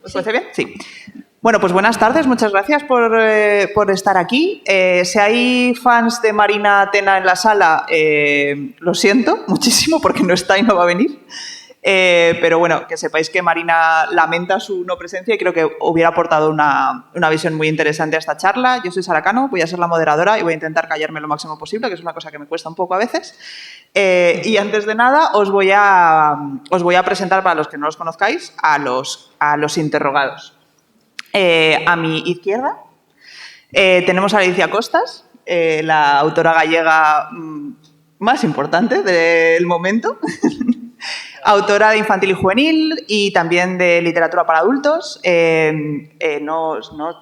¿Os parece bien? Sí. Bueno, pues buenas tardes, muchas gracias por estar aquí. Si hay fans de Marina Tena en la sala, lo siento muchísimo porque no está y no va a venir. Pero bueno, que sepáis que Marina lamenta su no presencia y creo que hubiera aportado una visión muy interesante a esta charla. Yo soy Sara Cano, voy a ser la moderadora y voy a intentar callarme lo máximo posible, que es una cosa que me cuesta un poco a veces. Y antes de nada, os voy a presentar, para los que no los conozcáis, a los interrogados. A mi izquierda tenemos a Alicia Costas, la autora gallega más importante del momento. Autora de infantil y juvenil y también de literatura para adultos. No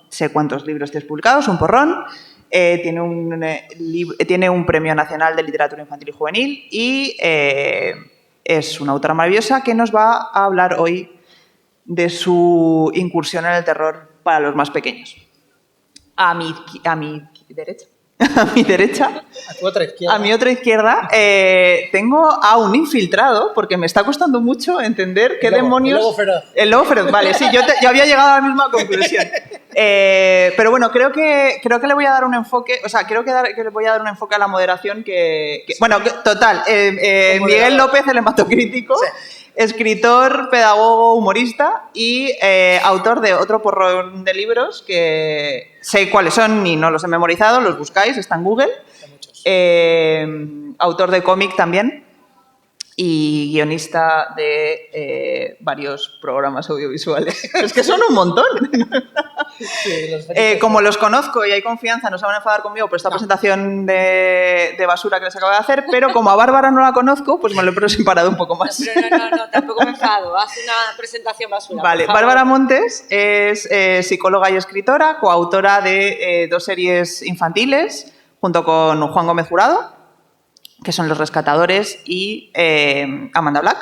sé cuántos libros tienes publicados, un porrón. Tiene un premio nacional de literatura infantil y juvenil y es una autora maravillosa que nos va a hablar hoy de su incursión en el terror para los más pequeños. A mi derecha. A mi derecha, a tu otra izquierda. A mi otra izquierda, tengo a un infiltrado, porque me está costando mucho entender qué demonios... El lobo feroz. El lobo feroz, vale, sí, yo había llegado a la misma conclusión. Pero bueno, creo que le voy a dar un enfoque, o sea, creo que le voy a dar un enfoque a la moderación bueno, total, Miguel López, el hematocrítico, sí. Escritor, pedagogo, humorista y autor de otro porrón de libros que sé cuáles son y no los he memorizado, los buscáis, está en Google. Autor de cómic también y guionista de varios programas audiovisuales. Es que son un montón. Sí, como los conozco y hay confianza, no se van a enfadar conmigo por esta presentación de basura que les acabo de hacer, pero como a Bárbara no la conozco, pues me lo he preparado un poco más. No, tampoco me enfado. Haz una presentación basura. Vale, Bárbara Montes es psicóloga y escritora, coautora de 2 series infantiles, junto con Juan Gómez Jurado, que son Los Rescatadores y Amanda Black,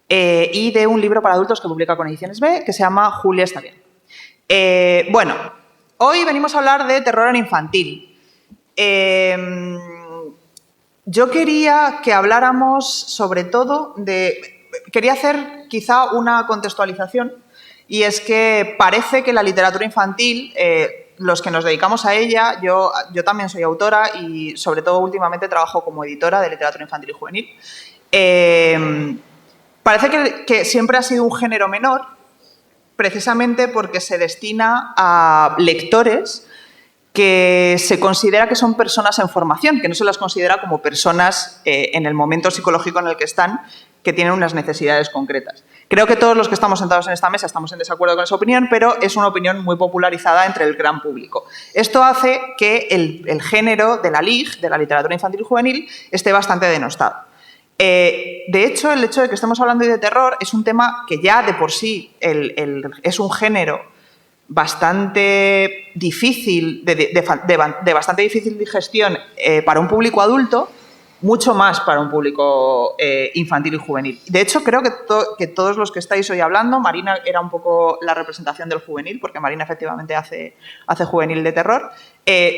y de un libro para adultos que publica con Ediciones B, que se llama Julia está bien. Bueno, hoy venimos a hablar de terror en infantil. Yo quería que habláramos sobre todo quería hacer quizá una contextualización, y es que parece que la literatura infantil, los que nos dedicamos a ella, yo también soy autora y sobre todo últimamente trabajo como editora de literatura infantil y juvenil, parece que siempre ha sido un género menor, precisamente porque se destina a lectores que se considera que son personas en formación, que no se las considera como personas en el momento psicológico en el que están, que tienen unas necesidades concretas. Creo que todos los que estamos sentados en esta mesa estamos en desacuerdo con esa opinión, pero es una opinión muy popularizada entre el gran público. Esto hace que el género de la LIG, de la literatura infantil y juvenil, esté bastante denostado. De hecho, el hecho de que estemos hablando hoy de terror es un tema que ya de por sí es un género bastante difícil, de bastante difícil digestión para un público adulto, mucho más para un público infantil y juvenil. De hecho, creo que todos los que estáis hoy hablando, Marina era un poco la representación del juvenil, porque Marina efectivamente hace juvenil de terror,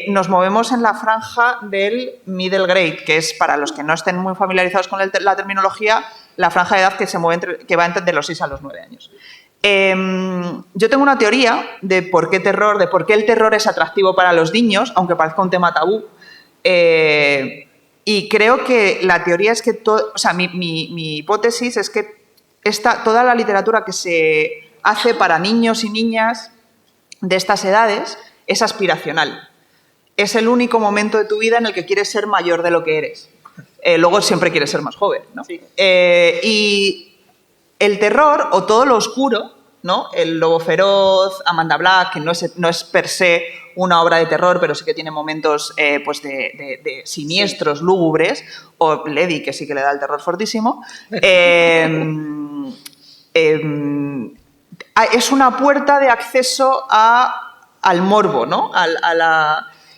nos movemos en la franja del middle grade, que es, para los que no estén muy familiarizados con la terminología, la franja de edad que va de los 6 a los 9 años. Yo tengo una teoría de por qué el terror es atractivo para los niños, aunque parezca un tema tabú, y creo que la teoría es que mi hipótesis es que toda la literatura que se hace para niños y niñas de estas edades es aspiracional. Es el único momento de tu vida en el que quieres ser mayor de lo que eres. Luego siempre quieres ser más joven, ¿no? Sí. Y el terror, o todo lo oscuro, ¿no? El lobo feroz, Amanda Black, que no es per se una obra de terror, pero sí que tiene momentos pues de siniestros, sí, lúgubres, o Lady, que sí que le da el terror fortísimo, es una puerta de acceso al morbo, ¿no?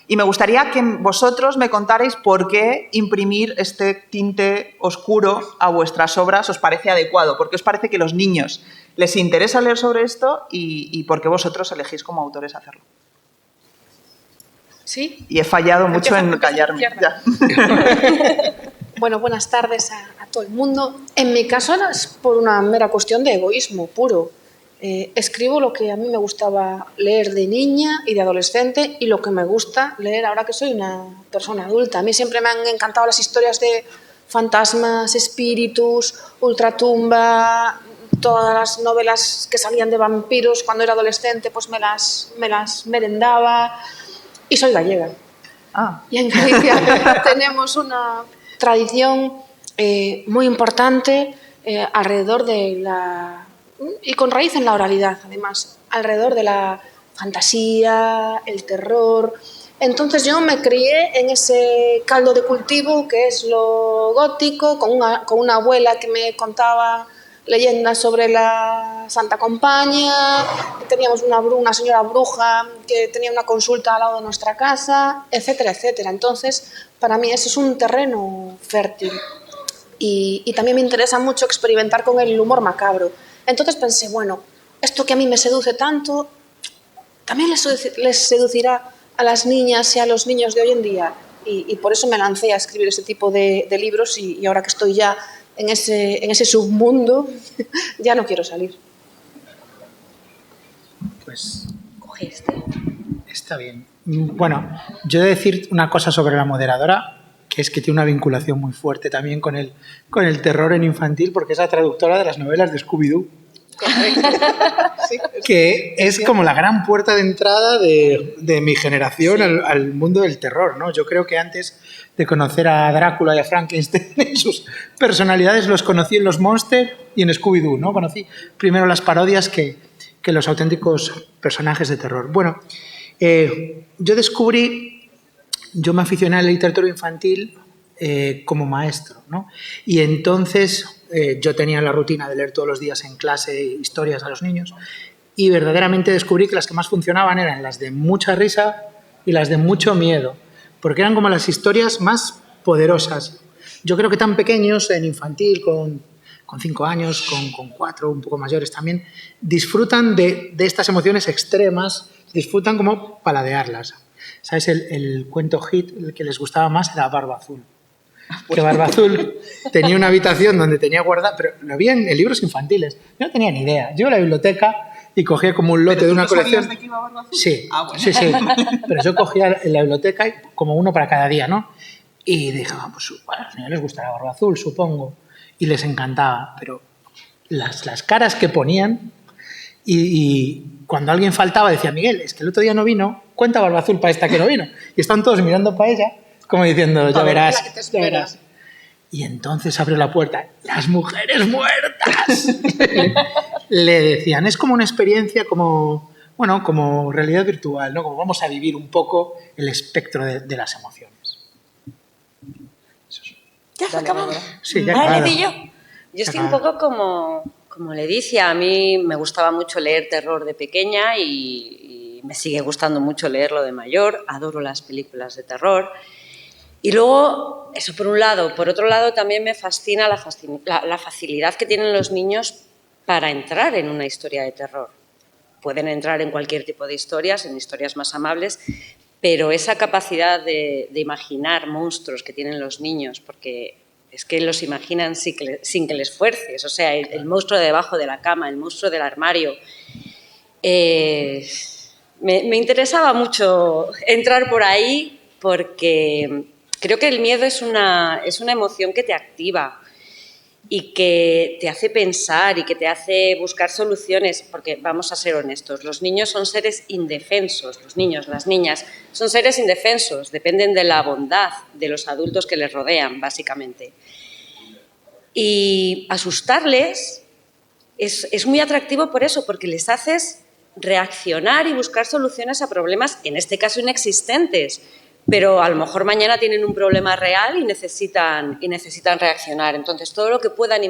Y me gustaría que vosotros me contarais por qué imprimir este tinte oscuro a vuestras obras os parece adecuado, por qué os parece que a los niños les interesa leer sobre esto y por qué vosotros elegís como autores hacerlo. ¿Sí? Y he fallado mucho en callarme. Ya. Bueno, buenas tardes a todo el mundo. En mi caso es por una mera cuestión de egoísmo puro. escribo lo que a mí me gustaba leer de niña y de adolescente y lo que me gusta leer ahora que soy una persona adulta. A mí siempre me han encantado las historias de fantasmas, espíritus, ultratumba, todas las novelas que salían de vampiros. Cuando era adolescente pues me las merendaba y soy gallega. Y en Galicia tenemos una tradición muy importante alrededor de la... y con raíz en la oralidad, además, alrededor de la fantasía, el terror. Entonces yo me crié en ese caldo de cultivo que es lo gótico, con una abuela que me contaba leyendas sobre la Santa Compaña, teníamos una señora bruja que tenía una consulta al lado de nuestra casa, etcétera, etcétera. Entonces, para mí ese es un terreno fértil. Y también me interesa mucho experimentar con el humor macabro. Entonces pensé, bueno, esto que a mí me seduce tanto, también les seducirá a las niñas y a los niños de hoy en día. Y por eso me lancé a escribir ese tipo de libros y ahora que estoy ya en ese submundo, ya no quiero salir. Pues Coge este. está bien. Bueno, yo he de decir una cosa sobre la moderadora, que es que tiene una vinculación muy fuerte también con el terror en infantil, porque es la traductora de las novelas de Scooby-Doo. Sí, Que es como la gran puerta de entrada de mi generación al mundo del terror, ¿no? Yo creo que antes de conocer a Drácula y a Frankenstein en sus personalidades, los conocí en los Monsters y en Scooby-Doo, ¿no? Conocí primero las parodias que los auténticos personajes de terror. Bueno, yo me aficioné a la literatura infantil como maestro, ¿no? Y entonces yo tenía la rutina de leer todos los días en clase historias a los niños y verdaderamente descubrí que las que más funcionaban eran las de mucha risa y las de mucho miedo, porque eran como las historias más poderosas. Yo creo que tan pequeños, en infantil, con 5 años, con 4, un poco mayores también, disfrutan de estas emociones extremas, disfrutan como paladearlas. ¿Sabes? El cuento hit, el que les gustaba más, era Barba Azul. Que Barba Azul tenía una habitación donde tenía guardada, pero lo vi en libros infantiles. Yo no tenía ni idea. Yo iba a la biblioteca y cogía como un lote de una colección. ¿Sabías de qué iba Barba Azul? Sí, Bueno. sí. Pero yo cogía en la biblioteca como uno para cada día, ¿no? Y dije, pues bueno, a los niños les gustará Barba Azul, supongo. Y les encantaba. Pero las caras que ponían y cuando alguien faltaba decía, Miguel, es que el otro día no vino, cuenta Barba Azul para esta que no vino. Y están todos mirando para ella como diciendo, ya verás, ya verás. Y entonces abrió la puerta. ¡Las mujeres muertas! Le decían, es como una experiencia como realidad virtual, ¿no? Como vamos a vivir un poco el espectro de las emociones. ¿Ya se acabó? Sí, ya Vale, acabado. Yo estoy un poco como Leticia. A mí me gustaba mucho leer terror de pequeña y me sigue gustando mucho leerlo de mayor. Adoro las películas de terror. Y luego, eso por un lado. Por otro lado, también me fascina la facilidad que tienen los niños para entrar en una historia de terror. Pueden entrar en cualquier tipo de historias, en historias más amables, pero esa capacidad de imaginar monstruos que tienen los niños, porque es que los imaginan sin que les fuerces, o sea, el monstruo de debajo de la cama, el monstruo del armario. Me interesaba mucho entrar por ahí porque creo que el miedo es una emoción que te activa y que te hace pensar y que te hace buscar soluciones, porque vamos a ser honestos, los niños son seres indefensos, los niños, las niñas, son seres indefensos, dependen de la bondad de los adultos que les rodean, básicamente. Y asustarles es muy atractivo por eso, porque les haces reaccionar y buscar soluciones a problemas, en este caso inexistentes, pero a lo mejor mañana tienen un problema real y necesitan reaccionar. Entonces, todo lo que puedan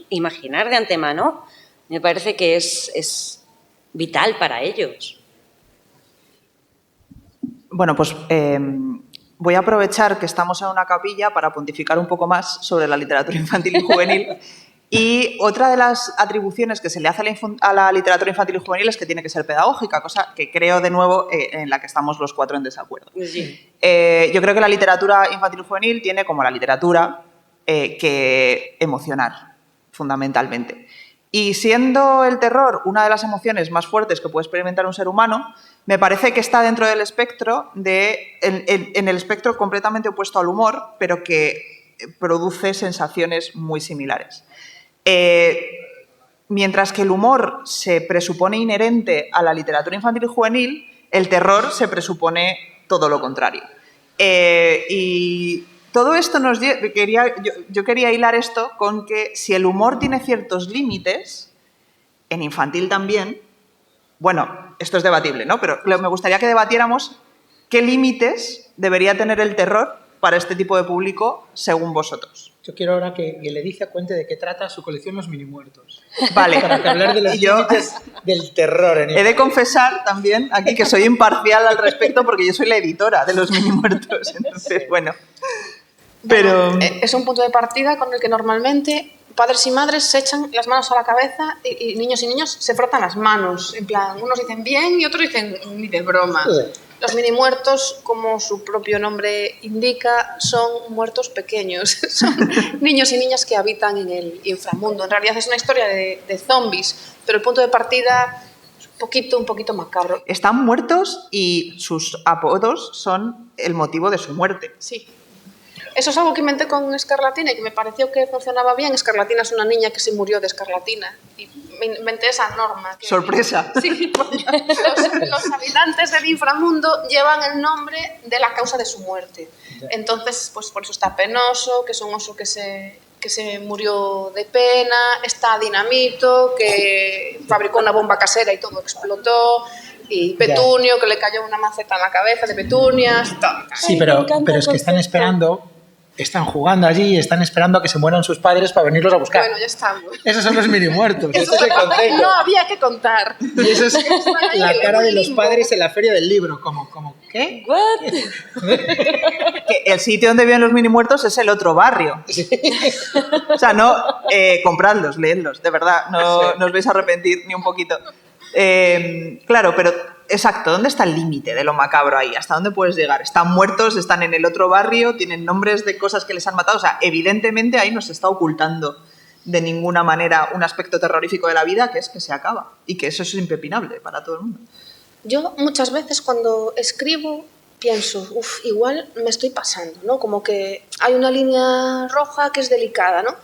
imaginar de antemano me parece que es vital para ellos. Bueno, pues voy a aprovechar que estamos en una capilla para pontificar un poco más sobre la literatura infantil y juvenil. Y otra de las atribuciones que se le hace a la literatura infantil y juvenil es que tiene que ser pedagógica, cosa que creo, de nuevo, en la que estamos los cuatro en desacuerdo. Sí. Yo creo que la literatura infantil y juvenil tiene, como la literatura, que emocionar, fundamentalmente. Y siendo el terror una de las emociones más fuertes que puede experimentar un ser humano, me parece que está dentro del espectro, en el espectro completamente opuesto al humor, pero que produce sensaciones muy similares. Mientras que el humor se presupone inherente a la literatura infantil y juvenil, el terror se presupone todo lo contrario. Y todo esto yo quería hilar esto con que si el humor tiene ciertos límites, en infantil también, bueno, esto es debatible, ¿no? Pero me gustaría que debatiéramos qué límites debería tener el terror para este tipo de público según vosotros. Yo quiero ahora que Leticia cuente de qué trata su colección Los Minimuertos. Vale. Para que hablar de los límites del terror. He de confesar también aquí que soy imparcial al respecto porque yo soy la editora de Los Minimuertos. Entonces, bueno. Pero... es un punto de partida con el que normalmente padres y madres se echan las manos a la cabeza y niños y niños se frotan las manos. En plan, unos dicen bien y otros dicen ni de broma. Los mini muertos, como su propio nombre indica, son muertos pequeños. Son niños y niñas que habitan en el inframundo. En realidad es una historia de zombies, pero el punto de partida es un poquito macabro. Están muertos y sus apodos son el motivo de su muerte. Sí. Eso es algo que inventé con Escarlatina y que me pareció que funcionaba bien. Escarlatina es una niña que se murió de escarlatina. Y me inventé esa norma. ¡Sorpresa! Sí, los habitantes del inframundo llevan el nombre de la causa de su muerte. Entonces, pues por eso está Penoso, que es un oso que se murió de pena. Está Dinamito, que fabricó una bomba casera y todo explotó. Y Petunio, que le cayó una maceta en la cabeza de petunias. Sí, pero es que están esperando... Están jugando allí y están esperando a que se mueran sus padres para venirlos a buscar. Bueno, ya estamos. Esos son los mini muertos. Ese es el concepto. No había que contar. Y eso es la cara de los padres en la feria del libro. Como ¿qué? ¿What? Que el sitio donde viven los mini muertos es el otro barrio. Sí. O sea, no, compradlos, leedlos, de verdad. No os vais a arrepentir ni un poquito. Claro, pero... Exacto, ¿dónde está el límite de lo macabro ahí? ¿Hasta dónde puedes llegar? Están muertos, están en el otro barrio, tienen nombres de cosas que les han matado. O sea, evidentemente ahí no se está ocultando de ninguna manera un aspecto terrorífico de la vida, que es que se acaba. Y que eso es impepinable para todo el mundo. Yo muchas veces cuando escribo pienso, igual me estoy pasando, ¿no? Como que hay una línea roja que es delicada, ¿no?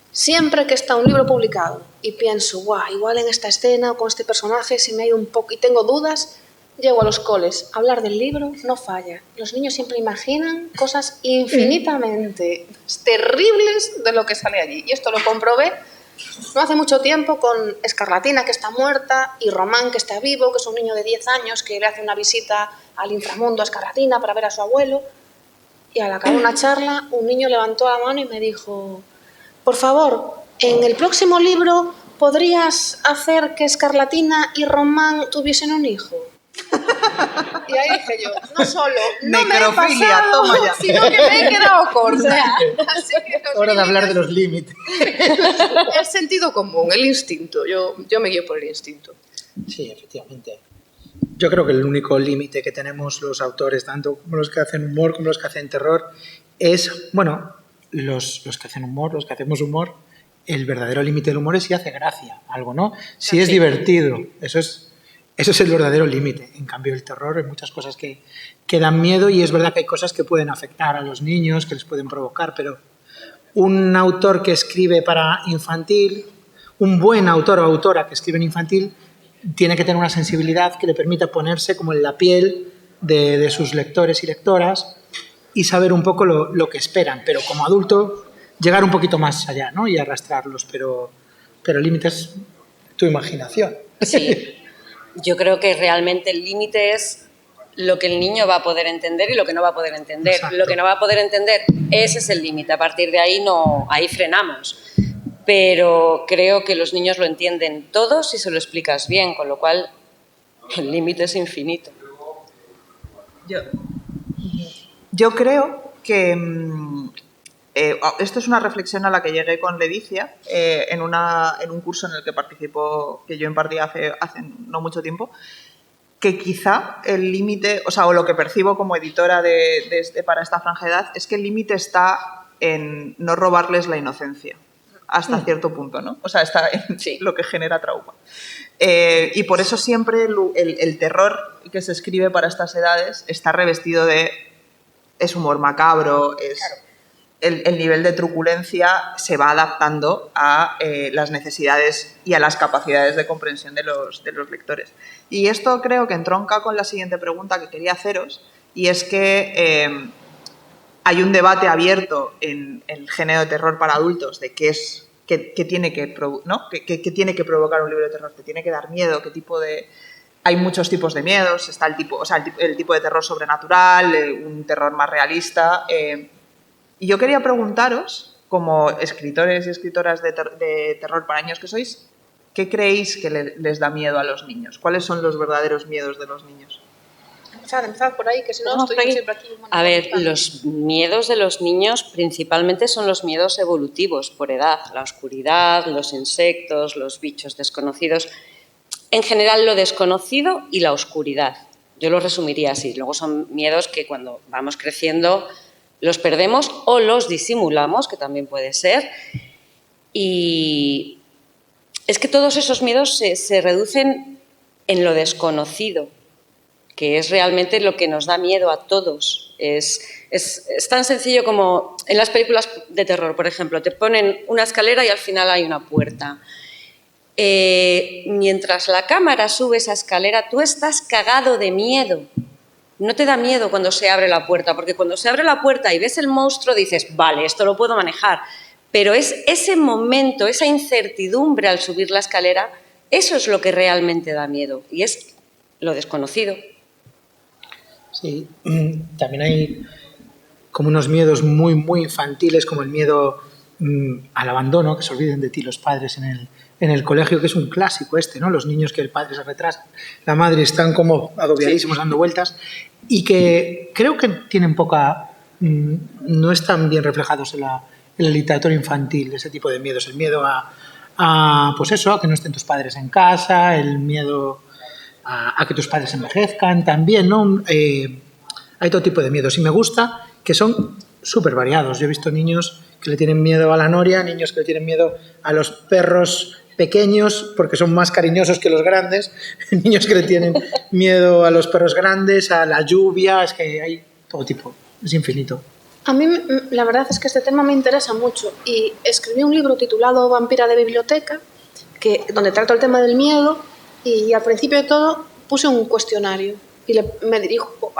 Siempre que está un libro publicado y pienso, igual en esta escena o con este personaje se me ha ido un poco y tengo dudas, llego a los coles. Hablar del libro no falla. Los niños siempre imaginan cosas infinitamente terribles de lo que sale allí. Y esto lo comprobé no hace mucho tiempo con Escarlatina, que está muerta, y Román, que está vivo, que es un niño de 10 años que le hace una visita al inframundo a Escarlatina para ver a su abuelo. Y al acabar una charla, un niño levantó la mano y me dijo... Por favor, en el próximo libro, ¿podrías hacer que Escarlatina y Román tuviesen un hijo? Y ahí dije yo, no solo no me he pasado, toma ya. sino que me he quedado corta. Así que hora de hablar de los límites. El sentido común, el instinto. Yo me guío por el instinto. Sí, efectivamente. Yo creo que el único límite que tenemos los autores, tanto como los que hacen humor como los que hacen terror, es, bueno... Los que hacen humor, los que hacemos humor, el verdadero límite del humor es si hace gracia algo, ¿no? Si es divertido, eso es el verdadero límite. En cambio, el terror, hay muchas cosas que dan miedo y es verdad que hay cosas que pueden afectar a los niños, que les pueden provocar, pero un autor que escribe para infantil, un buen autor o autora que escribe en infantil, tiene que tener una sensibilidad que le permita ponerse como en la piel de sus lectores y lectoras y saber un poco lo que esperan, pero como adulto llegar un poquito más allá, ¿no? Y arrastrarlos, pero el límite es tu imaginación. Sí, yo creo que realmente el límite es lo que el niño va a poder entender y lo que no va a poder entender. Exacto. Lo que no va a poder entender, ese es el límite, a partir de ahí ahí frenamos. Pero creo que los niños lo entienden todo si se lo explicas bien, con lo cual el límite es infinito. Yo creo que esto es una reflexión a la que llegué con Leticia en un curso en el que participó, que yo impartí hace no mucho tiempo, que quizá el límite, o lo que percibo como editora para esta franja de edad, es que el límite está en no robarles la inocencia. hasta cierto punto, ¿no? O sea, está en Sí. lo que genera trauma. Y por eso siempre el terror que se escribe para estas edades está revestido de... es humor macabro, es... El nivel de truculencia se va adaptando a las necesidades y a las capacidades de comprensión de los lectores. Y esto creo que entronca con la siguiente pregunta que quería haceros, y es que hay un debate abierto en el género de terror para adultos de qué es, qué tiene que, ¿no? qué tiene que provocar un libro de terror, qué tiene que dar miedo, qué tipo de... Hay muchos tipos de miedos, está el tipo de terror sobrenatural, un terror más realista... Y yo quería preguntaros, como escritores y escritoras de terror para niños que sois, ¿qué creéis que les da miedo a los niños? ¿Cuáles son los verdaderos miedos de los niños? Empezad por ahí, que si no Vamos estoy por ahí. siempre aquí. A ver, los miedos de los niños principalmente son los miedos evolutivos por edad, la oscuridad, los insectos, los bichos desconocidos. En general, lo desconocido y la oscuridad. Yo lo resumiría así. Luego son miedos que cuando vamos creciendo los perdemos o los disimulamos, que también puede ser. Y es que todos esos miedos se reducen en lo desconocido, que es realmente lo que nos da miedo a todos. Es tan sencillo como en las películas de terror, por ejemplo, te ponen una escalera y al final hay una puerta. Mientras la cámara sube esa escalera, tú estás cagado de miedo. No te da miedo cuando se abre la puerta, porque cuando se abre la puerta y ves el monstruo dices, vale, esto lo puedo manejar. Pero es ese momento, esa incertidumbre al subir la escalera, eso es lo que realmente da miedo y es lo desconocido. Sí, también hay como unos miedos muy, muy infantiles, como el miedo al abandono, que se olviden de ti los padres en el colegio, que es un clásico este, ¿no? Los niños que el padre se retrasa, la madre están como agobiadísimos dando vueltas y que creo que tienen poca... no están bien reflejados en la literatura infantil, ese tipo de miedos. El miedo pues eso, a que no estén tus padres en casa, el miedo a que tus padres envejezcan también, ¿no? Hay todo tipo de miedos y me gusta que son súper variados. Yo he visto niños que le tienen miedo a la noria, niños que le tienen miedo a los perros pequeños porque son más cariñosos que los grandes, niños que le tienen miedo a los perros grandes, a la lluvia, es que hay todo tipo, es infinito. A mí la verdad es que este tema me interesa mucho y escribí un libro titulado Vampira de biblioteca, donde trato el tema del miedo y al principio de todo puse un cuestionario y me dirijo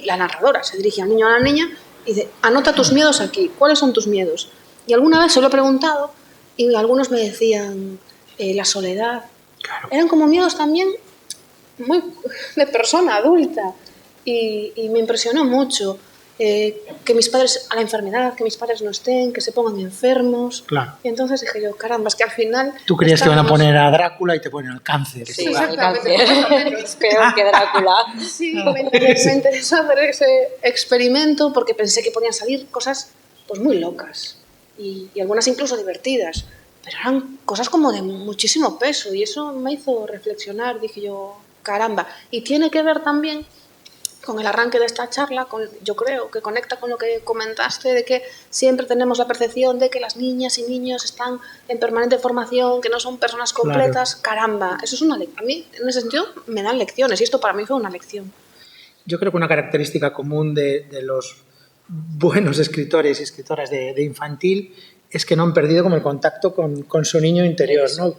la narradora se dirige al niño o a la niña y dice, anota tus miedos aquí, ¿cuáles son tus miedos? Y alguna vez se lo he preguntado y algunos me decían la soledad. Claro. Eran como miedos también muy de persona adulta y me impresionó mucho que mis padres, a la enfermedad, que mis padres no estén, que se pongan enfermos. Claro. Y entonces dije yo, caramba, es que al final... Tú creías que iban a poner a Drácula y te ponen al cáncer. Sí, exactamente. Es peor que Drácula. Sí, me interesó hacer ese experimento porque pensé que podían salir cosas pues muy locas y algunas incluso divertidas, pero eran cosas como de muchísimo peso y eso me hizo reflexionar. Dije yo, caramba, y tiene que ver también con el arranque de esta charla, yo creo que conecta con lo que comentaste de que siempre tenemos la percepción de que las niñas y niños están en permanente formación, que no son personas completas. Claro. Caramba, eso es una lección. A mí, en ese sentido, me dan lecciones y esto para mí fue una lección. Yo creo que una característica común de los buenos escritores y escritoras de infantil es que no han perdido como el contacto con su niño interior, ¿no?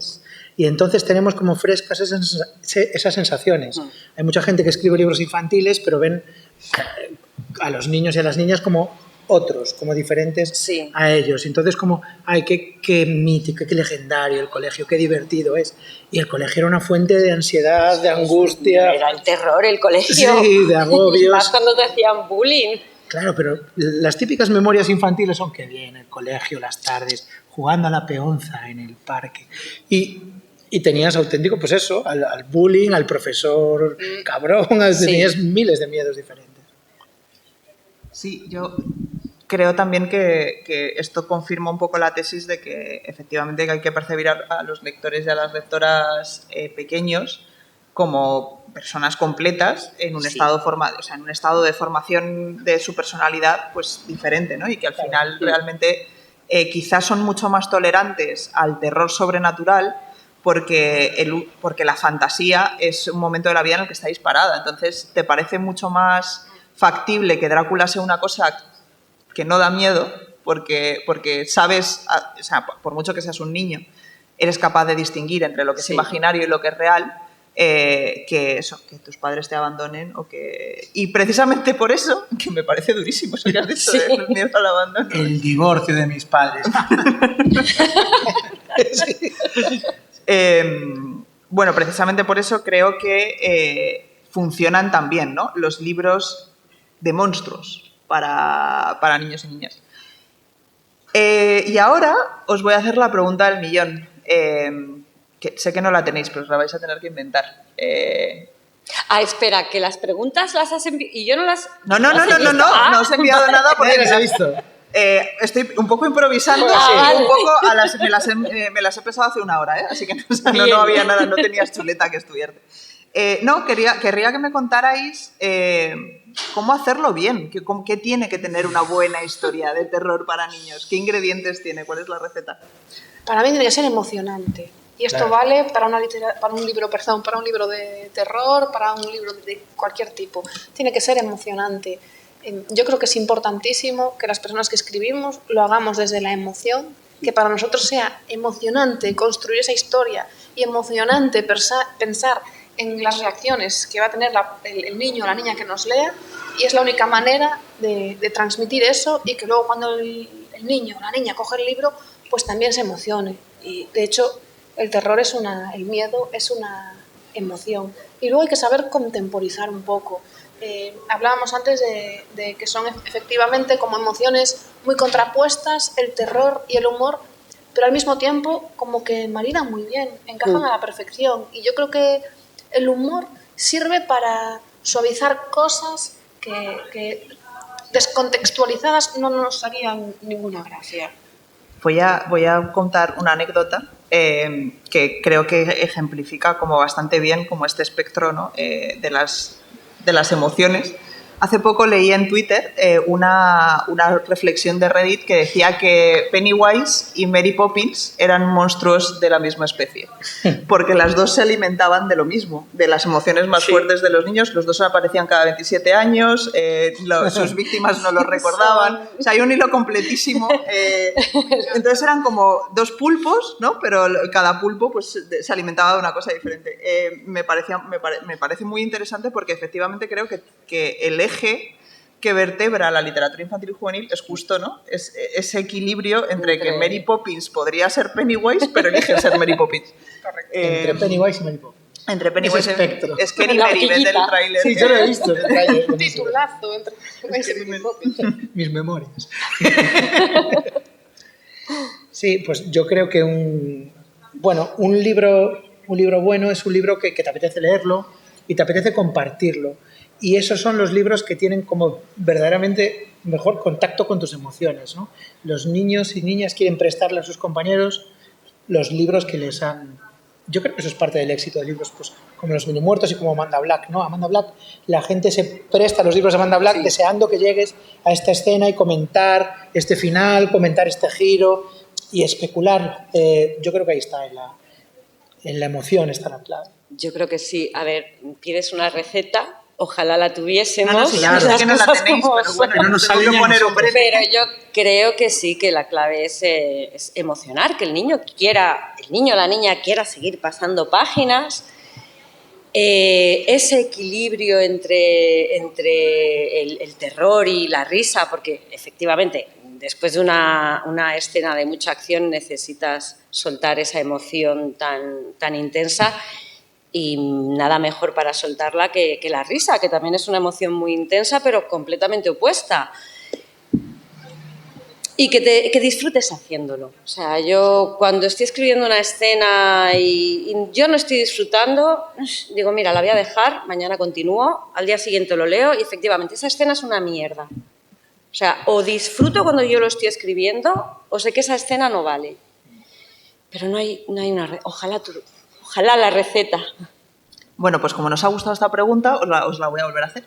Y entonces tenemos como frescas esas sensaciones. Hay mucha gente que escribe libros infantiles, pero ven a los niños y a las niñas como otros, como diferentes a ellos. Entonces como, ay, qué mítico, qué legendario el colegio, qué divertido es. Y el colegio era una fuente de ansiedad, de angustia. Era el terror, el colegio. Sí, de agobios. Más cuando te hacían bullying. Claro, pero las típicas memorias infantiles son que bien, el colegio, las tardes, jugando a la peonza en el parque. Y tenías auténtico, pues eso, al bullying, al profesor cabrón, tenías miles de miedos diferentes. Sí, yo creo también que esto confirma un poco la tesis de que efectivamente hay que percibir a los lectores y a las lectoras pequeños como personas completas en un estado o sea, en un estado de formación de su personalidad pues diferente, ¿no? Y que al final realmente quizás son mucho más tolerantes al terror sobrenatural porque la fantasía es un momento de la vida en el que está disparada. Entonces, te parece mucho más factible que Drácula sea una cosa que no da miedo porque sabes, o sea, por mucho que seas un niño, eres capaz de distinguir entre lo que es imaginario y lo que es real, que tus padres te abandonen y precisamente por eso, que me parece durísimo eso que has dicho del miedo al abandono. El divorcio de mis padres. Bueno, precisamente por eso creo que funcionan también, ¿no?, los libros de monstruos para niños y niñas. Y ahora os voy a hacer la pregunta del millón. Que sé que no la tenéis, pero os la vais a tener que inventar. Espera, que las preguntas las has enviado y yo no las... No os he enviado nada porque las he visto. Estoy un poco improvisando, vale. un poco me las he pensado hace una hora, así que no había nada, no tenías chuleta que estudiarte. Querría que me contarais cómo hacerlo bien, qué tiene que tener una buena historia de terror para niños, qué ingredientes tiene, cuál es la receta. Para mí tiene que ser emocionante. Y esto vale para un libro de terror, para un libro de cualquier tipo. Tiene que ser emocionante. Yo creo que es importantísimo que las personas que escribimos lo hagamos desde la emoción, que para nosotros sea emocionante construir esa historia y emocionante pensar en las reacciones que va a tener el niño o la niña que nos lea, y es la única manera de transmitir eso y que luego cuando el niño o la niña coge el libro, pues también se emocione. Y de hecho, el miedo es una emoción. Y luego hay que saber contemporizar un poco. Hablábamos antes de que son efectivamente como emociones muy contrapuestas, el terror y el humor, pero al mismo tiempo como que maridan muy bien, encajan a la perfección. Y yo creo que el humor sirve para suavizar cosas que descontextualizadas no nos harían ninguna gracia. Voy a contar una anécdota que creo que ejemplifica como bastante bien como este espectro, ¿no?, de las emociones. Hace poco leí en Twitter una reflexión de Reddit que decía que Pennywise y Mary Poppins eran monstruos de la misma especie, porque las dos se alimentaban de lo mismo, de las emociones más fuertes de los niños. Los dos aparecían cada 27 años, sus víctimas no lo recordaban. O sea, hay un hilo completísimo. Entonces eran como dos pulpos, ¿no?, pero cada pulpo pues, se alimentaba de una cosa diferente. Me parece muy interesante porque efectivamente creo que el eje que vertebra la literatura infantil y juvenil es justo, ¿no?, ese equilibrio entre que Mary Poppins podría ser Pennywise, pero elige ser Mary Poppins. Entre Pennywise y Mary Poppins. Entre Pennywise Ese espectro. Es Kenny Mary, ves el tráiler. Sí, yo lo he visto. El tráiler. Un titulazo entre Pennywise y Mary Poppins. Mis memorias. Sí, pues yo creo que un libro bueno es un libro que te apetece leerlo y te apetece compartirlo. Y esos son los libros que tienen como verdaderamente mejor contacto con tus emociones, ¿no? Los niños y niñas quieren prestarle a sus compañeros los libros que les han... Yo creo que eso es parte del éxito de libros pues, como Los Minimuertos y como Amanda Black, ¿no? Amanda Black, la gente se presta a los libros de Amanda Black deseando que llegues a esta escena y comentar este final, comentar este giro y especular. Yo creo que ahí está, en la emoción está la clave. Yo creo que sí. A ver, pides una receta, ojalá la tuviésemos. No, claro, es que no la tenéis, pero bueno, no nos sale poner un breve. Pero yo creo que sí, que la clave es emocionar, que el niño o la niña quiera seguir pasando páginas. Ese equilibrio entre el terror y la risa, porque efectivamente después de una escena de mucha acción necesitas soltar esa emoción tan intensa, y nada mejor para soltarla que la risa, que también es una emoción muy intensa pero completamente opuesta. Y que disfrutes haciéndolo. O sea, yo cuando estoy escribiendo una escena y yo no estoy disfrutando, digo, mira, la voy a dejar, mañana continúo, al día siguiente lo leo y efectivamente esa escena es una mierda. O sea, o disfruto cuando yo lo estoy escribiendo o sé que esa escena no vale. Pero no hay una... Ojalá la receta. Bueno, pues como nos ha gustado esta pregunta, os la voy a volver a hacer.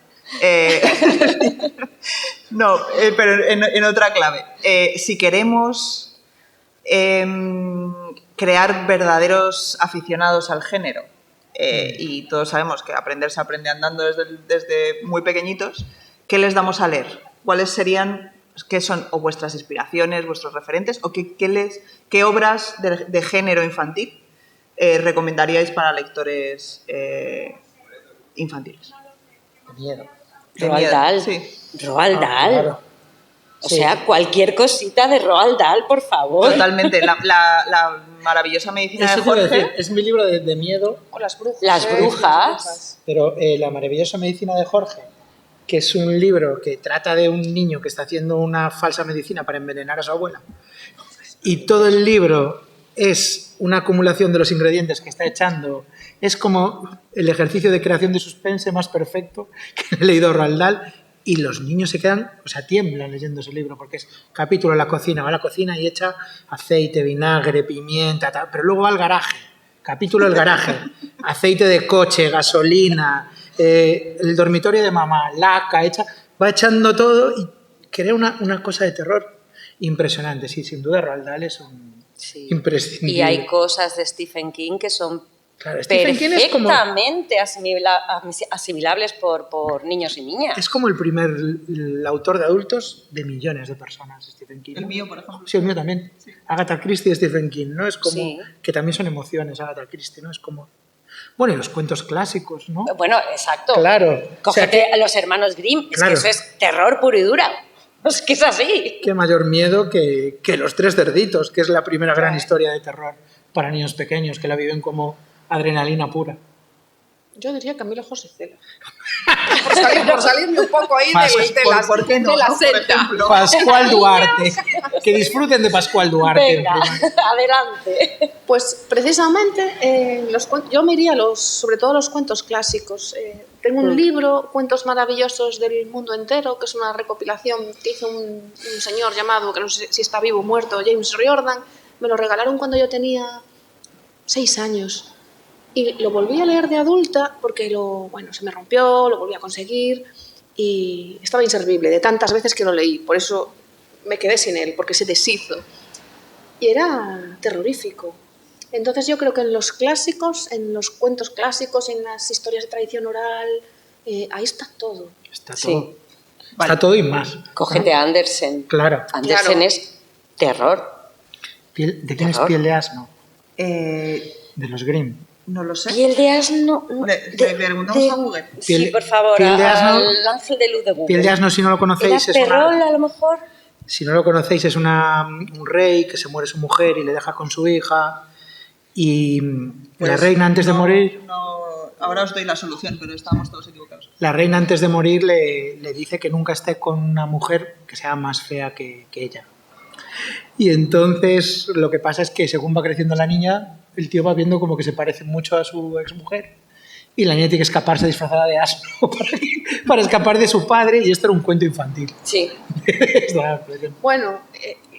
No, pero en otra clave. Si queremos crear verdaderos aficionados al género. Y todos sabemos que aprender se aprende andando desde muy pequeñitos. ¿Qué les damos a leer? ¿Cuáles serían, qué son o vuestras inspiraciones, vuestros referentes, o qué obras de género infantil recomendaríais para lectores infantiles? De miedo. Roald Dahl. Sí. Roald Dahl. Claro. O Sí. sea, cualquier cosita de Roald Dahl, por favor. Totalmente. La maravillosa medicina Eso de te iba a decir, Jorge. es mi libro de miedo, O las brujas. Las brujas. pero La maravillosa medicina de Jorge, que es un libro que trata de un niño que está haciendo una falsa medicina para envenenar a su abuela. Y todo el libro es una acumulación de los ingredientes que está echando. Es como el ejercicio de creación de suspense más perfecto que he leído a Roald Dahl. Y los niños se quedan, o sea, tiemblan leyendo ese libro, porque es capítulo en la cocina, va a la cocina y echa aceite, vinagre, pimienta, tal, pero luego va al garaje, capítulo del garaje, aceite de coche, gasolina, el dormitorio de mamá, laca, va echando todo y crea una cosa de terror impresionante. Sí, sin duda Roald Dahl es un Sí. imprescindible. Y hay cosas de Stephen King que son Claro, Stephen King es como, perfectamente asimilables por niños y niñas. es como el autor de adultos de millones de personas, Stephen King. El mío, por ejemplo. Sí, el mío también. Agatha Christie y Stephen King, ¿no? Es como Sí. que también son emociones, Agatha Christie, ¿no? Es como... Bueno, y los cuentos clásicos, ¿no? Bueno, exacto. Claro. O sea, Cógete a los hermanos Grimm, es Claro. que eso es terror puro y dura. Es que es así. qué mayor miedo que Los Tres Cerditos, que es la primera gran historia de terror para niños pequeños, que la viven como adrenalina pura. Yo diría Camilo José Cela. por salirme un poco ahí ¿Por qué no? de la Por secta. ejemplo. Pascual Duarte. Que disfruten de Pascual Duarte. Venga, adelante. Pues precisamente yo me iría sobre todo a los cuentos clásicos. Tengo un libro, Cuentos maravillosos del mundo entero, que es una recopilación que hizo un señor llamado, que no sé si está vivo o muerto, James Riordan. Me lo regalaron cuando yo tenía 6 años. Y lo volví a leer de adulta porque se me rompió, lo volví a conseguir y estaba inservible de tantas veces que lo leí. Por eso me quedé sin él, porque se deshizo. Y era terrorífico. Entonces yo creo que en los clásicos, en los cuentos clásicos, en las historias de tradición oral, ahí está todo. Está Sí. todo. Está todo y más. Cógete a Andersen. Claro. Andersen Claro. es terror. ¿De quién es Terror. Piel de Asno? Eh, De los Grimm. no lo sé. Piel de asno. Le preguntamos a Google. Sí, Piel- por favor, Piel de asno- al ángel de luz de Google. Piel de Asno, si no lo ¿Era conocéis, es Perrol, una... a lo mejor? Si no lo conocéis, es un rey que se muere su mujer y le deja con su hija. Y Pues la reina antes de no, morir, ahora os doy la solución, pero estábamos todos equivocados. la reina antes de morir le dice que nunca esté con una mujer que sea más fea que ella. Y entonces lo que pasa es que según va creciendo la niña, el tío va viendo como que se parece mucho a su exmujer. Y la niña tiene que escaparse disfrazada de asno para escapar de su padre. Y esto era un cuento infantil. Sí. Bueno,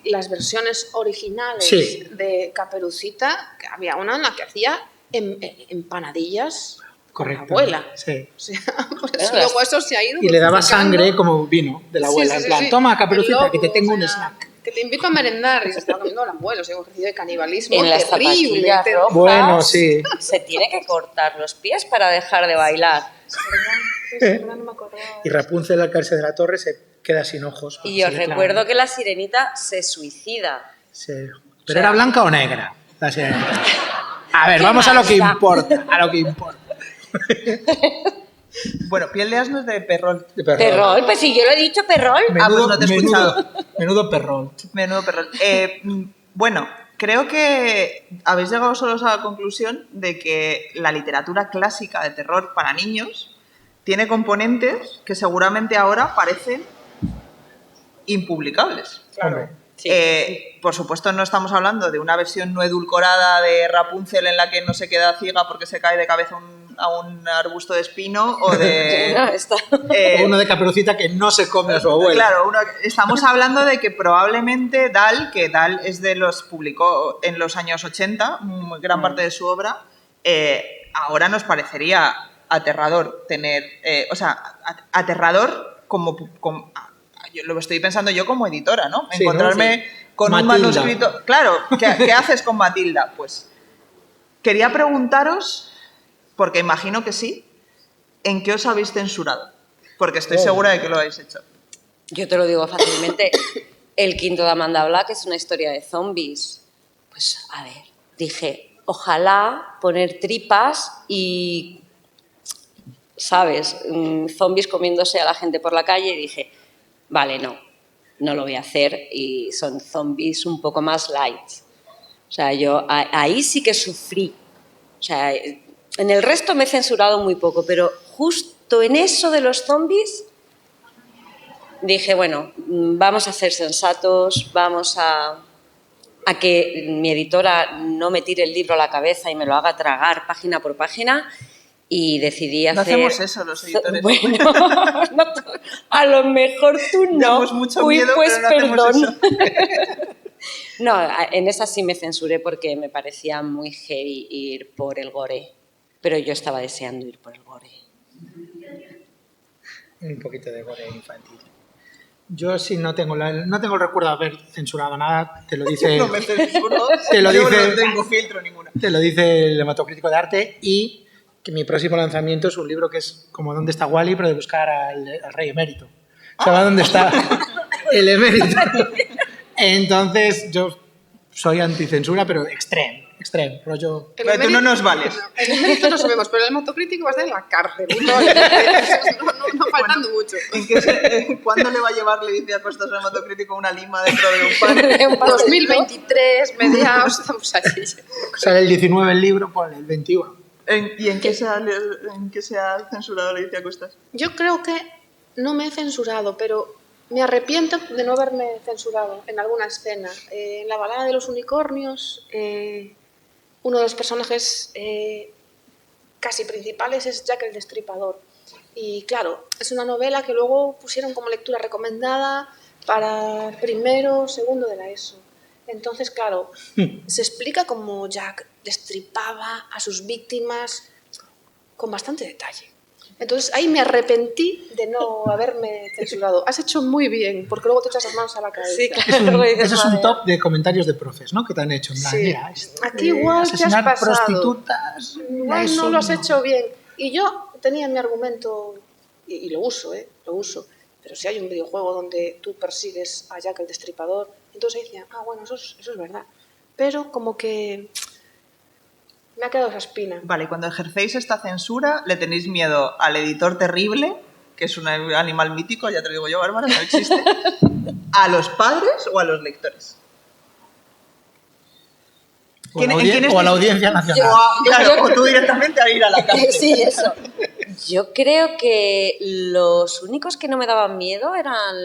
las versiones originales Sí. de Caperucita, que había una en la que hacía empanadillas Correcto. con la abuela. Sí. O sea, pues luego eso se ha ido Y le daba modificando. sangre como vino de la abuela. Sí, sí, en plan, sí. toma, Caperucita, El que te lobo, tengo o un sea, snack. Que te invito a merendar y se estaba comiendo el abuelo, o sea, un ejercicio de canibalismo En las terrible. zapatillas rojas. Bueno, sí. Se tiene que cortar los pies para dejar de bailar. Es verdad, no me acordaba. Y Rapunzel al caerse de la torre se queda sin ojos. Y os recuerdo que la sirenita se suicida. Sí. ¿Pero era blanca o negra? La sirenita. A ver, vamos a lo que más da? importa. A lo que importa. Bueno, Piel de Asno es de Perrol. De perrol. Perrol, pues si yo lo he dicho, Perrol. pues no te he escuchado. Menudo perrol. Menudo Perrol. Bueno, creo que habéis llegado solos a la conclusión de que la literatura clásica de terror para niños tiene componentes que seguramente ahora parecen impublicables. Hombre, Sí. Por supuesto, no estamos hablando de una versión no edulcorada de Rapunzel en la que no se queda ciega porque se cae de cabeza a un arbusto de espino o de... No, está. o uno de Caperucita que no se come a su abuela. Claro, estamos hablando de que probablemente Dahl, que Dahl es de los publicó en los años 80, gran parte de su obra, ahora nos parecería aterrador tener, aterrador como yo lo estoy pensando yo como editora, ¿no? Sí, Encontrarme con un Matilda. manuscrito. Claro, ¿qué haces con Matilda? Pues quería preguntaros, porque imagino que sí, ¿en qué os habéis censurado? Porque estoy segura de que lo habéis hecho. Yo te lo digo fácilmente. El quinto de Amanda Black es una historia de zombies. Pues, a ver, dije, ojalá poner tripas y, ¿sabes? Zombies comiéndose a la gente por la calle. Y dije, vale, no lo voy a hacer. Y son zombies un poco más light. O sea, yo ahí sí que sufrí. O sea, en el resto me he censurado muy poco, pero justo en eso de los zombies dije, bueno, vamos a ser sensatos, vamos a que mi editora no me tire el libro a la cabeza y me lo haga tragar página por página, y decidí No hacer... hacemos eso los editores. Bueno, a lo mejor tú no. Damos mucho Uy, miedo, pues pero no hacemos perdón. No, en esa sí me censuré porque me parecía muy heavy ir por el gore, pero yo estaba deseando ir por el gore. Un poquito de gore infantil. Yo sí no tengo el recuerdo de haber censurado nada, te lo dice... No me censuro. Te lo Yo dice- no tengo filtro ninguna. Te lo dice el hematocrítico de arte, y que mi próximo lanzamiento es un libro que es como ¿Dónde está Wally?, pero de buscar al rey emérito. ¿Sabes dónde está el emérito? Entonces yo soy anticensura, pero extremo, rollo... Pero tú no nos vales. El emérito no sabemos, pero el hematocrítico va a estar en la cárcel. No faltando mucho. ¿Cuándo le va a llevar, le dice a Costas al hematocrítico, una lima dentro de un pan? 2023, mediados, estamos allí. Sale el 19 el libro, ponle el 21. ¿Y en qué se ha censurado la Alicia Costas? Yo creo que no me he censurado, pero me arrepiento de no haberme censurado en alguna escena. En la balada de los unicornios, uno de los personajes casi principales es Jack el Destripador. Y claro, es una novela que luego pusieron como lectura recomendada para primero, segundo de la ESO. Entonces, claro, se explica cómo Jack destripaba a sus víctimas con bastante detalle. Entonces ahí me arrepentí de no haberme censurado. Has hecho muy bien, porque luego te echas las manos a la cabeza. Sí, claro. Luego dices, Ese es un madre. top de comentarios de profes, ¿no? Que te han hecho. En plan, Sí. mira, Aquí igual te has asesinar pasado. prostitutas. Igual eso no lo has hecho bien. Y yo tenía mi argumento, y lo uso, lo uso. Pero si hay un videojuego donde tú persigues a Jack el Destripador, entonces decía, bueno, eso es verdad. Pero como que me ha quedado esa espina. Vale, y cuando ejercéis esta censura, ¿le tenéis miedo al editor terrible, que es un animal mítico, ya te lo digo yo, Bárbara, no existe, a los padres o a los lectores? O a la, ¿En quién o a la estáis? Audiencia Nacional. Claro, o tú directamente a ir a la cárcel. Sí, eso. Yo creo que los únicos que no me daban miedo eran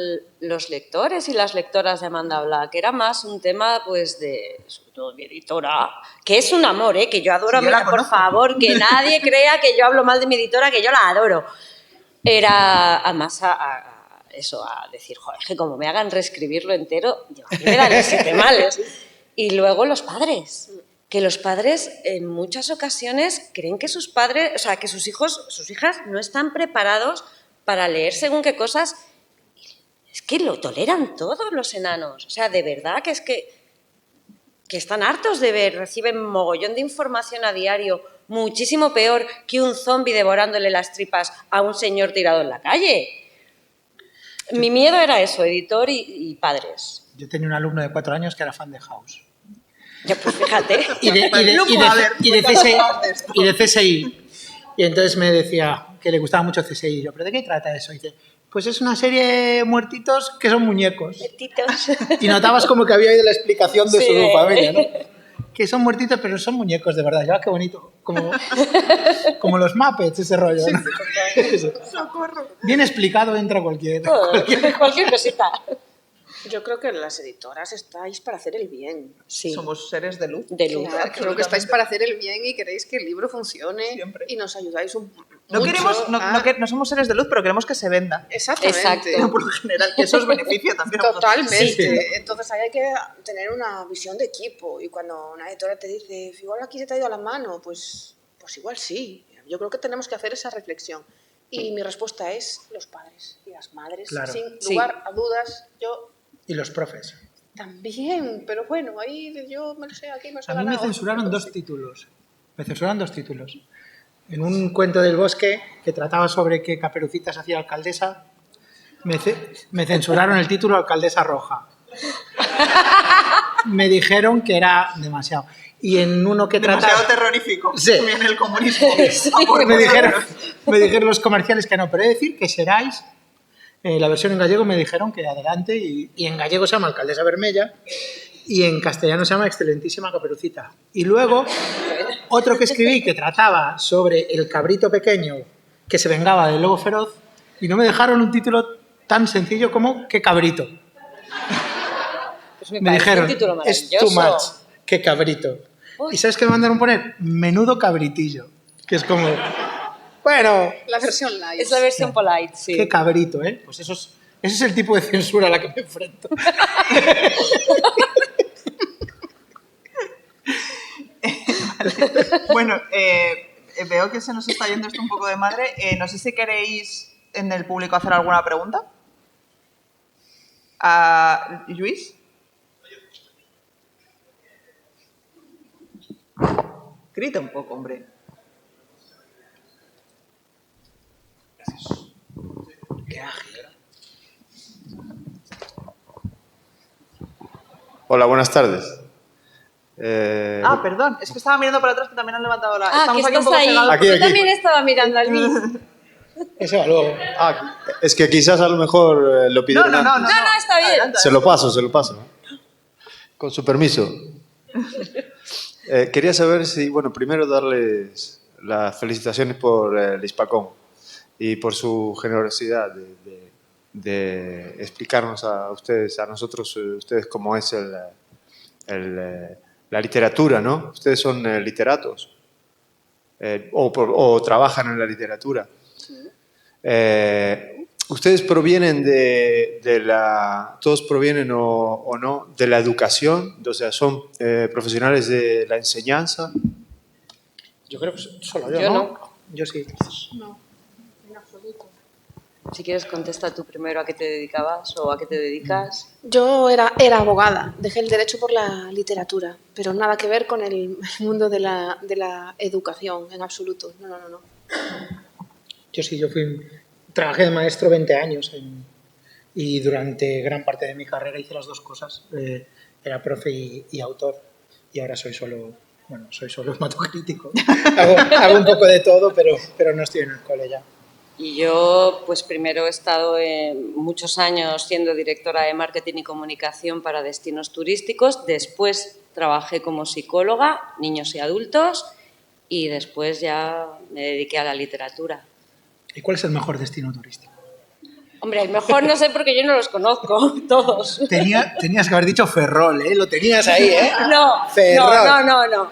los lectores y las lectoras de Amanda Black. Era más un tema, pues, sobre todo mi editora, que es un amor, que yo adoro. Sí, yo la por conozco. favor, que nadie crea que yo hablo mal de mi editora, que yo la adoro. Era, además, a decir, joder, que como me hagan reescribirlo entero, yo a mí me dan los 7 males. Y luego los padres. Que los padres en muchas ocasiones creen que sus padres, o sea, que sus hijos, sus hijas no están preparados para leer según qué cosas. Es que lo toleran todos los enanos. O sea, de verdad que es que están hartos de ver, reciben mogollón de información a diario, muchísimo peor que un zombi devorándole las tripas a un señor tirado en la calle. Mi miedo era eso, editor y padres. Yo tenía un alumno de 4 años que era fan de House. Ya, pues fíjate. Y de CSI. Y entonces me decía que le gustaba mucho CSI. Y yo, ¿pero de qué trata eso? Y dice, pues es una serie de muertitos que son muñecos. Y notabas como que había oído la explicación de su familia, ¿no? Que son muertitos, pero son muñecos de verdad. Ya, qué bonito. Como los Muppets, ese rollo, ¿no? Socorro. Bien explicado entra cualquier cosita. Yo creo que las editoras estáis para hacer el bien. Sí. Somos seres de luz. De luz. Claro, creo que estáis para hacer el bien y queréis que el libro funcione. Siempre. Y nos ayudáis No mucho queremos, a- no somos seres de luz, pero queremos que se venda. Exactamente. Exacto. Por lo general, que eso os beneficia también a vosotros. Totalmente. Sí. Entonces ahí hay que tener una visión de equipo. Y cuando una editora te dice, igual aquí se te ha ido a la mano, pues igual sí. Yo creo que tenemos que hacer esa reflexión. Y mi respuesta es los padres y las madres. Claro. Sin Sí. lugar a dudas, yo... Y los profes. También, pero bueno, ahí yo me lo sé, aquí me A mí me censuraron 2 títulos. Me censuraron 2 títulos. En un cuento del bosque que trataba sobre que Caperucita se hacía alcaldesa, me censuraron el título Alcaldesa Roja. Me dijeron que era demasiado. Y en uno que trataba... Demasiado terrorífico. Sí. Viene el comunismo. me dijeron los comerciales que no, pero he de decir que Seráis, la versión en gallego me dijeron que adelante, y en gallego se llama Alcaldesa Vermella y en castellano se llama Excelentísima Caperucita. Y luego, otro que escribí que trataba sobre el cabrito pequeño que se vengaba del lobo feroz, y no me dejaron un título tan sencillo como ¿Qué cabrito? Pues Me dijeron, un título es maravilloso. too much, ¿qué cabrito? Uy. ¿Y sabes qué me mandaron poner? Menudo cabritillo. Que es como, bueno, La versión light. Es la versión polite, sí. qué cabrito, ¿eh? Pues ese es el tipo de censura a la que me enfrento. Bueno, veo que se nos está yendo esto un poco de madre. No sé si queréis en el público hacer alguna pregunta. ¿A Lluís? Grita un poco, hombre. Qué ágil. Hola, buenas tardes. Perdón, es que estaba mirando para atrás que también han levantado la... Ah, que aquí un estás poco ahí. cegados. Aquí, Yo aquí. también estaba mirando al Luis. Eso va luego. Es que quizás a lo mejor lo pidieron No, antes. No, está bien. Adelante. Se lo paso. Con su permiso. Quería saber si, bueno, primero darles las felicitaciones por el Hispacón y por su generosidad de explicarnos a ustedes, a nosotros, ustedes cómo es la literatura, ¿no? Ustedes son literatos o trabajan en la literatura. ¿Ustedes provienen todos provienen o no de la educación? O sea, ¿son profesionales de la enseñanza? Yo creo que solo yo, Yo ¿no? no. Yo sí. No, en absoluto. Si quieres, contesta tú primero a qué te dedicabas o a qué te dedicas. Yo era abogada, dejé el derecho por la literatura, pero nada que ver con el mundo de la educación, en absoluto. No. Yo sí, trabajé de maestro 20 años y durante gran parte de mi carrera hice las 2 cosas. Era profe y autor, y ahora soy solo hematocrítico. hago un poco de todo, pero no estoy en el cole ya. Y yo, pues primero he estado muchos años siendo directora de marketing y comunicación para destinos turísticos, después trabajé como psicóloga, niños y adultos, y después ya me dediqué a la literatura. ¿Y cuál es el mejor destino turístico? Hombre, el mejor no sé porque yo no los conozco todos. Tenías que haber dicho Ferrol, ¿eh? Lo tenías ahí, ¿eh? No, Ferrol. no.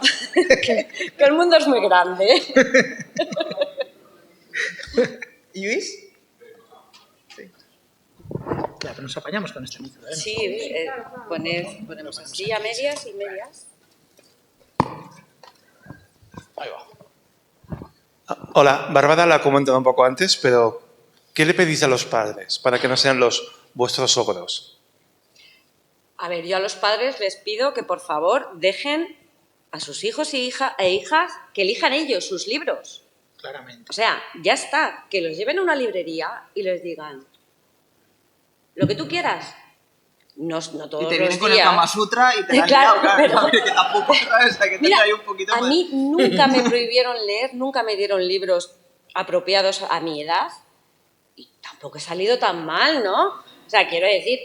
Que el mundo es muy grande. ¿Lluís? Claro, pero nos apañamos con este micro, ¿eh? Sí, ponemos así a medias y medias. Ahí va. Hola, Bárbara la ha comentado un poco antes, pero ¿qué le pedís a los padres para que no sean vuestros ogros? A ver, yo a los padres les pido que por favor dejen a sus hijos e hijas que elijan ellos sus libros. Claramente. O sea, ya está, que los lleven a una librería y les digan lo que tú quieras. No todos Y te los vienen con el días. Kama Sutra y te la han Claro, liado, pero- que tampoco, ¿sabes? Hay que tener Mira, ahí un poquito a más. mí nunca me prohibieron leer, nunca me dieron libros apropiados a mi edad y tampoco he salido tan mal, ¿no? O sea, quiero decir,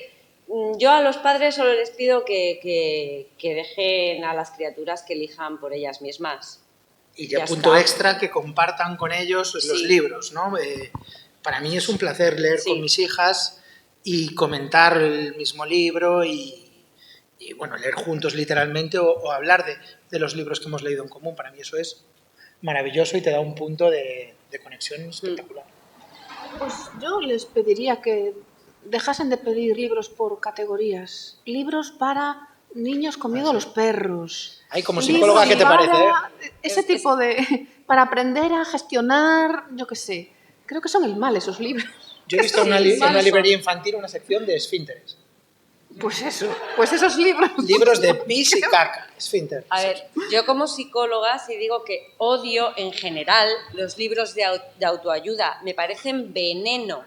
yo a los padres solo les pido que dejen a las criaturas que elijan por ellas mismas. Y ya Ya punto está. extra, que compartan con ellos los Sí. libros, ¿no? Para mí es un placer leer Sí. con mis hijas y comentar el mismo libro y, bueno, leer juntos literalmente o hablar de los libros que hemos leído en común. Para mí eso es maravilloso y te da un punto de conexión espectacular. Pues yo les pediría que dejasen de pedir libros por categorías. Libros para niños con miedo a los perros. Ay, como Libros psicóloga, ¿qué te para parece? Ese tipo de... para aprender a gestionar, yo qué sé. Creo que son el mal esos libros. Yo he visto en una librería infantil una sección de esfínteres. Pues eso, pues esos libros. Libros de pis y caca, esfínter. A ver, yo como psicóloga sí digo que odio en general los libros de autoayuda. Me parecen veneno.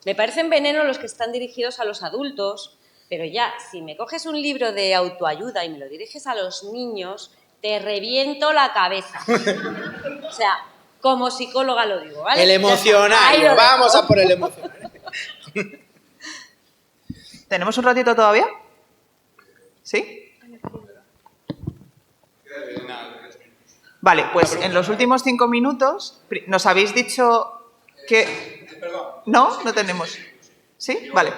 Me parecen veneno los que están dirigidos a los adultos, pero ya, si me coges un libro de autoayuda y me lo diriges a los niños, te reviento la cabeza. O sea, como psicóloga lo digo, ¿vale? El emocionario, vamos a por el emocionario. ¿Tenemos un ratito todavía? ¿Sí? Vale, pues en los últimos 5 minutos nos habéis dicho que... ¿No? No tenemos. ¿Sí? Vale.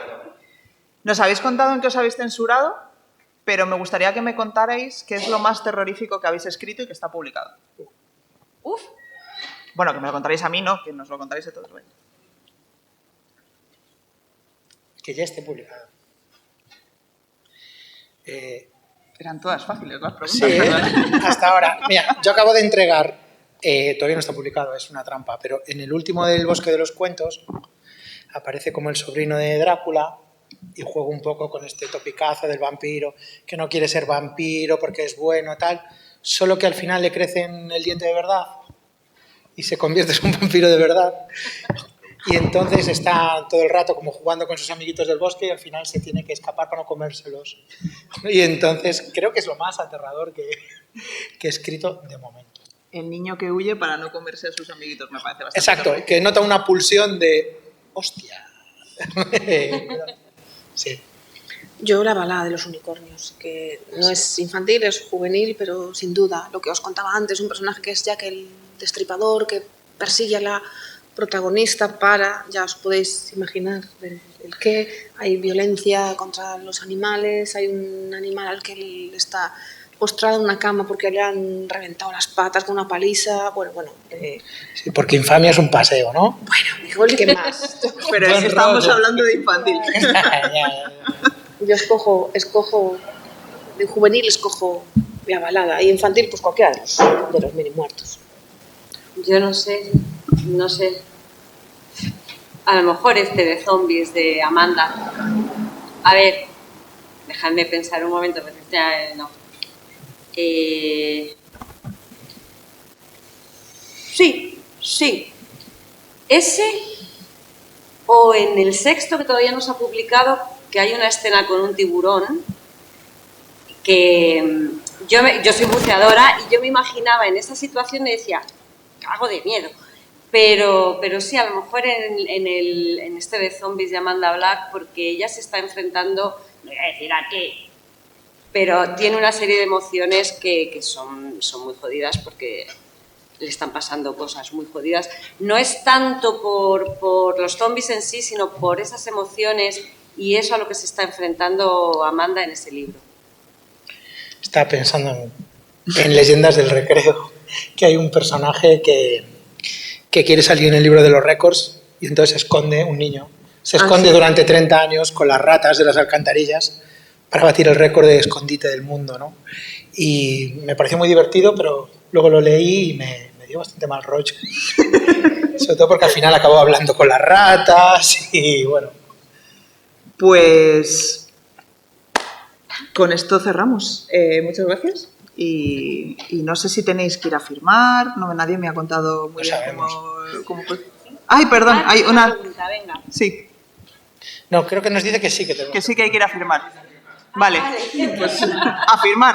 Nos habéis contado en qué os habéis censurado, pero me gustaría que me contarais qué es lo más terrorífico que habéis escrito y que está publicado. Uf. Bueno, que me lo contaréis a mí, no, que nos lo contaréis a todos. Que ya esté publicado. Eran todas fáciles las preguntas. Sí, hasta ahora. Mira, yo acabo de entregar, todavía no está publicado, es una trampa, pero en el último del Bosque de los Cuentos aparece como el sobrino de Drácula y juego un poco con este topicazo del vampiro, que no quiere ser vampiro porque es bueno, tal, solo que al final le crecen el diente de verdad y se convierte en un vampiro de verdad. Y entonces está todo el rato como jugando con sus amiguitos del bosque y al final se tiene que escapar para no comérselos. Y entonces creo que es lo más aterrador que he escrito de momento. El niño que huye para no comerse a sus amiguitos, me parece bastante. Exacto, terrorífico. que nota una pulsión de... ¡Hostia! Sí. Yo la balada de los unicornios, que no es infantil, es juvenil, pero sin duda, lo que os contaba antes, un personaje que es Jack el Destripador, que persigue a la protagonista para, ya os podéis imaginar el qué, hay violencia contra los animales, hay un animal al que él está postrado en una cama porque le han reventado las patas con una paliza, bueno. Sí, porque infamia es un paseo, ¿no? Bueno, digo el que más. Pero es que estamos hablando de infantil. Yo escojo, de juvenil escojo la balada, y infantil pues cualquiera de los mini muertos. Yo no sé. A lo mejor este de zombies de Amanda. A ver, dejadme pensar un momento, porque no. Sí. Ese, o en el sexto, que todavía no se ha publicado, que hay una escena con un tiburón, que yo soy buceadora y yo me imaginaba en esa situación y decía, cago de miedo. Pero sí, a lo mejor en este de zombies de Amanda Black, porque ella se está enfrentando, no voy a decir a qué, pero tiene una serie de emociones que son muy jodidas porque le están pasando cosas muy jodidas. No es tanto por los zombies en sí, sino por esas emociones y eso a lo que se está enfrentando Amanda en ese libro. Estaba pensando en Leyendas del Recreo, que hay un personaje que quiere salir en el libro de los récords y entonces se esconde, un niño, se esconde durante 30 años con las ratas de las alcantarillas para batir el récord de escondite del mundo, ¿no? Y me pareció muy divertido, pero luego lo leí y me dio bastante mal rollo. Sobre todo porque al final acabó hablando con las ratas y bueno. Pues con esto cerramos. Muchas gracias. Y no sé si tenéis que ir a firmar. No, nadie me ha contado muy bien cómo fue. Ay, perdón, hay una... Venga. Sí. No, creo que nos dice que sí que tenemos. Que sí que hay que ir a firmar. Vale, pues a firmar.